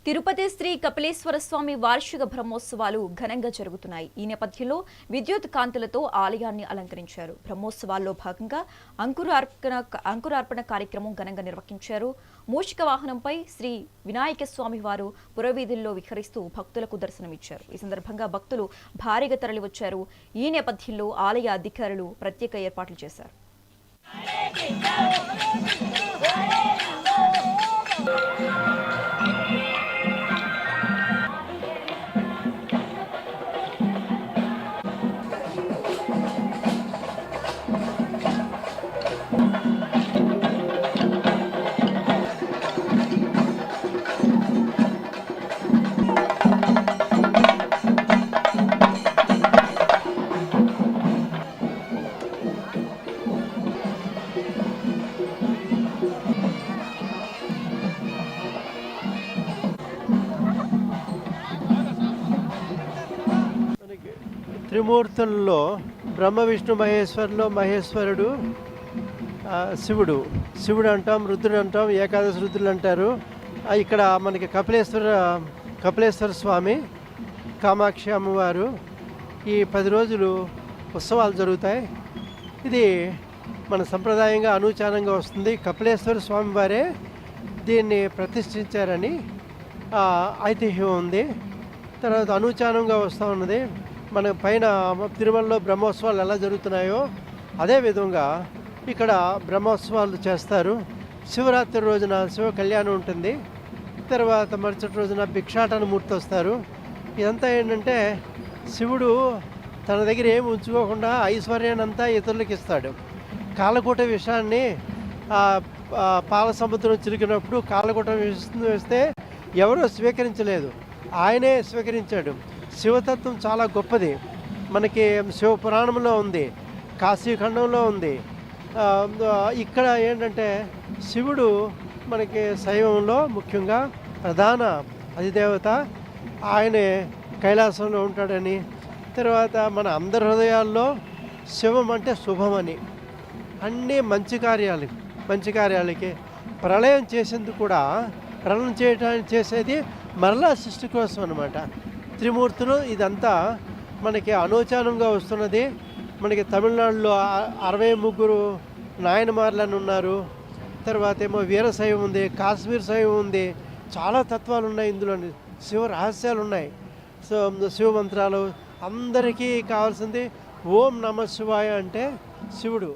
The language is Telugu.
తిరుపతి శ్రీ కపిలేశ్వర స్వామి వార్షిక బ్రహ్మోత్సవాలు ఘనంగా జరుగుతున్నాయి. ఈ నేపథ్యంలో విద్యుత్ కాంతులతో ఆలయాన్ని అలంకరించారు. బ్రహ్మోత్సవాల్లో భాగంగా అంకురార్పణ కార్యక్రమం ఘనంగా నిర్వహించారు. మూషిక వాహనంపై శ్రీ వినాయక స్వామి వారు పురవీధుల్లో విహరిస్తూ భక్తులకు దర్శనమిచ్చారు. ఈ సందర్భంగా భక్తులు భారీగా తరలివచ్చారు. ఈ నేపథ్యంలో ఆలయ అధికారులు ప్రత్యేక ఏర్పాట్లు చేశారు. త్రిమూర్తుల్లో బ్రహ్మ విష్ణు మహేశ్వరులో మహేశ్వరుడు శివుడు. శివుడు అంటాం, రుద్రుడు అంటాం, ఏకాదశి రుద్రులు అంటారు. ఇక్కడ మనకి కపిలేశ్వర స్వామి, కామాక్షి అమ్మవారు ఈ 10 రోజులు ఉత్సవాలు జరుగుతాయి. ఇది మన సంప్రదాయంగా అనూచానంగా వస్తుంది. కపిలేశ్వర స్వామి వారే దీన్ని ప్రతిష్ఠించారని ఐతిహ్యం ఉంది. తర్వాత అనూచానంగా వస్తూ ఉన్నది. మన పైన తిరుమలలో బ్రహ్మోత్సవాలు ఎలా జరుగుతున్నాయో అదే విధంగా ఇక్కడ బ్రహ్మోత్సవాలు చేస్తారు. శివరాత్రి రోజున శివ కళ్యాణం ఉంటుంది. తర్వాత మరుసటి రోజున భిక్షాటన మూర్తి వస్తారు. ఇదంతా ఏంటంటే శివుడు తన దగ్గర ఏమి ఉంచుకోకుండా ఐశ్వర్యాన్ని అంతా ఇతరులకు ఇస్తాడు. కాలకూట విషయాన్ని పాల సముద్రం చిరికినప్పుడు కాలకూట వేస్తే ఎవరో స్వీకరించలేదు, ఆయనే స్వీకరించాడు. శివతత్వం చాలా గొప్పది. మనకి శివ పురాణంలో ఉంది, కాశీఖండంలో ఉంది. ఇక్కడ ఏంటంటే శివుడు మనకి శైవంలో ముఖ్యంగా ప్రధాన అధిదేవత. ఆయనే కైలాసంలో ఉంటాడని, తర్వాత మన అందరి హృదయాల్లో శివం అంటే శుభమని, అన్నీ మంచి కార్యాలకి ప్రళయం చేసేందుకు కూడా ప్రళయం చేసేది మరలా సృష్టి కోసం అన్నమాట. త్రిమూర్తులు ఇదంతా మనకి అనూచానంగా వస్తున్నది. మనకి తమిళనాడులో 63 నాయనమార్లని ఉన్నారు. తర్వాత ఏమో వీరశైవం ఉంది, కాశ్మీర్ శైవం ఉంది. చాలా తత్వాలు ఉన్నాయి ఇందులో, శివ రహస్యాలు ఉన్నాయి. సో శివ మంత్రాలు అందరికీ కావాల్సింది ఓం నమ శివాయ అంటే శివుడు.